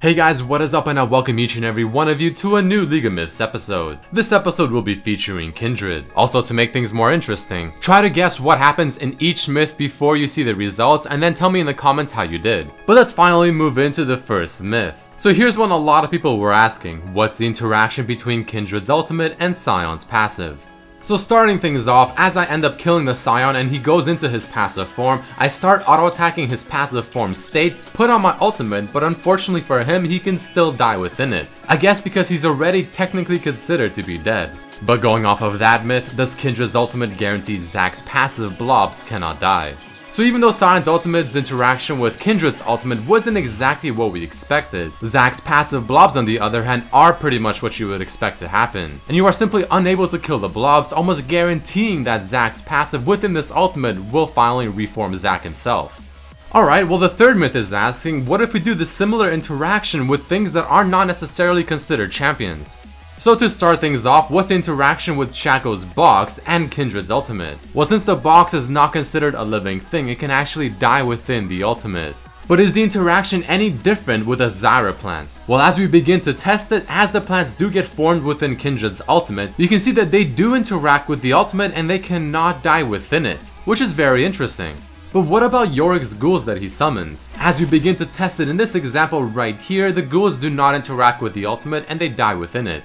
Hey guys, what is up, and I welcome each and every one of you to a new League of Myths episode. This episode will be featuring Kindred. Also, to make things more interesting, try to guess what happens in each myth before you see the results, and then tell me in the comments how you did. But let's finally move into the first myth. So here's one a lot of people were asking: what's the interaction between Kindred's ultimate and Sion's passive? So starting things off, as I end up killing the Sion and he goes into his passive form, I start auto-attacking his passive form state, put on my ultimate, but unfortunately for him, he can still die within it. I guess because he's already technically considered to be dead. But going off of that myth, does Kindred's ultimate guarantee Zack's passive blobs cannot die? So even though Sion's ultimate's interaction with Kindred's ultimate wasn't exactly what we expected, Zack's passive blobs on the other hand are pretty much what you would expect to happen. And you are simply unable to kill the blobs, almost guaranteeing that Zack's passive within this ultimate will finally reform Zack himself. Alright, well the third myth is asking, what if we do the similar interaction with things that are not necessarily considered champions? So to start things off, what's the interaction with Shaco's box and Kindred's ultimate? Well, since the box is not considered a living thing, it can actually die within the ultimate. But is the interaction any different with a Zyra plant? Well, as we begin to test it, as the plants do get formed within Kindred's ultimate, you can see that they do interact with the ultimate and they cannot die within it, which is very interesting. But what about Yorick's ghouls that he summons? As we begin to test it in this example right here, the ghouls do not interact with the ultimate and they die within it.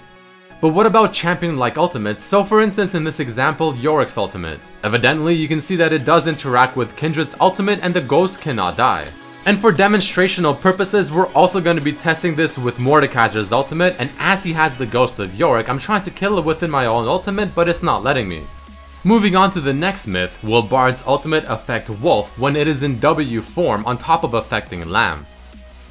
But what about champion-like ultimates? So for instance, in this example, Yorick's ultimate. Evidently, you can see that it does interact with Kindred's ultimate and the ghost cannot die. And for demonstrational purposes, we're also going to be testing this with Mordekaiser's ultimate, and as he has the ghost of Yorick, I'm trying to kill it within my own ultimate, but it's not letting me. Moving on to the next myth, will Bard's ultimate affect Wolf when it is in W form on top of affecting Lamb?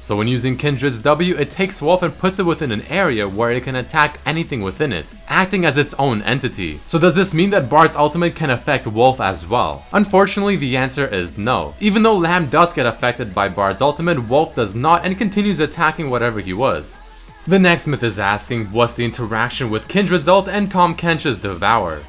So when using Kindred's W, it takes Wolf and puts it within an area where it can attack anything within it, acting as its own entity. So does this mean that Bard's ultimate can affect Wolf as well? Unfortunately, the answer is no. Even though Lamb does get affected by Bard's ultimate, Wolf does not and continues attacking whatever he was. The next myth is asking, what's the interaction with Kindred's ult and Tahm Kench's Devour?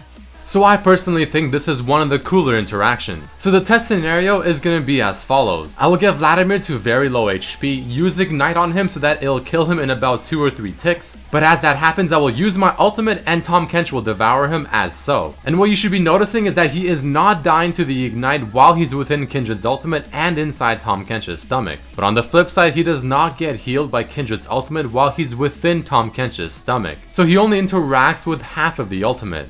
So I personally think this is one of the cooler interactions. So the test scenario is going to be as follows. I will get Vladimir to very low HP, use Ignite on him so that it'll kill him in about 2 or 3 ticks. But as that happens, I will use my ultimate and Tahm Kench will devour him as so. And what you should be noticing is that he is not dying to the Ignite while he's within Kindred's ultimate and inside Tahm Kench's stomach. But on the flip side, he does not get healed by Kindred's ultimate while he's within Tahm Kench's stomach. So he only interacts with half of the ultimate.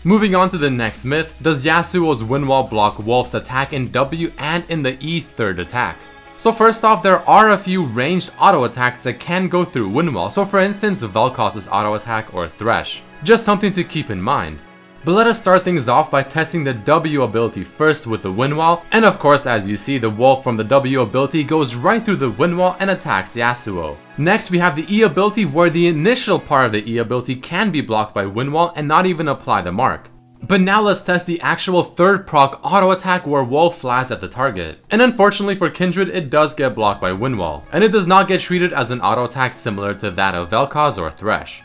Moving on to the next myth, does Yasuo's windwall block Wolf's attack in W and in the E third attack? So first off, there are a few ranged auto attacks that can go through windwall, so for instance Vel'Koz's auto attack or Thresh. Just something to keep in mind. But let us start things off by testing the W ability first with the windwall, and of course as you see, the Wolf from the W ability goes right through the windwall and attacks Yasuo. Next we have the E ability where the initial part of the E ability can be blocked by windwall and not even apply the mark. But now let's test the actual third proc auto attack where Wolf flies at the target. And unfortunately for Kindred, it does get blocked by windwall, and it does not get treated as an auto attack similar to that of Vel'Koz or Thresh.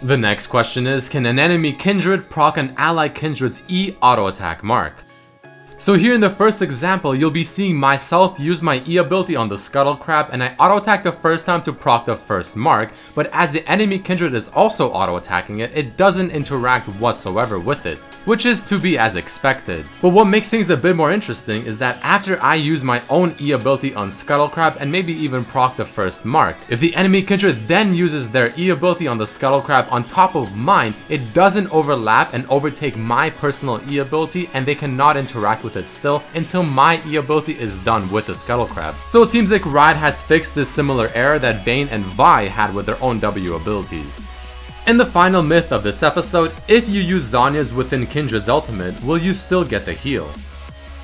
The next question is, can an enemy Kindred proc an ally Kindred's E auto attack mark? So here in the first example, you'll be seeing myself use my E ability on the Scuttle Crab and I auto attack the first time to proc the first mark, but as the enemy Kindred is also auto attacking it, it doesn't interact whatsoever with it, which is to be as expected. But what makes things a bit more interesting is that after I use my own E ability on Scuttle Crab and maybe even proc the first mark, if the enemy Kindred then uses their E ability on the Scuttle Crab on top of mine, it doesn't overlap and overtake my personal E ability and they cannot interact with it still until my E ability is done with the Scuttle Crab. So it seems like Riot has fixed this similar error that Vayne and Vi had with their own W abilities. And the final myth of this episode, if you use Zhonya's within Kindred's ultimate, will you still get the heal?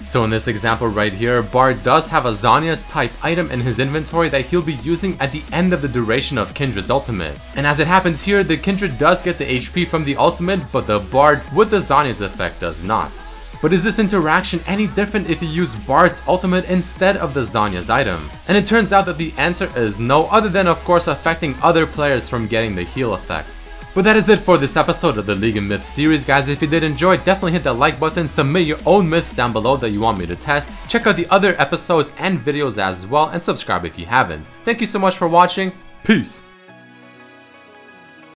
So in this example right here, Bard does have a Zhonya's type item in his inventory that he'll be using at the end of the duration of Kindred's ultimate. And as it happens here, the Kindred does get the HP from the ultimate, but the Bard with the Zhonya's effect does not. But is this interaction any different if you use Bard's ultimate instead of the Zhonya's item? And it turns out that the answer is no, other than of course affecting other players from getting the heal effect. But that is it for this episode of the League of Myths series, guys. If you did enjoy, definitely hit that like button, submit your own myths down below that you want me to test, check out the other episodes and videos as well, and subscribe if you haven't. Thank you so much for watching, peace!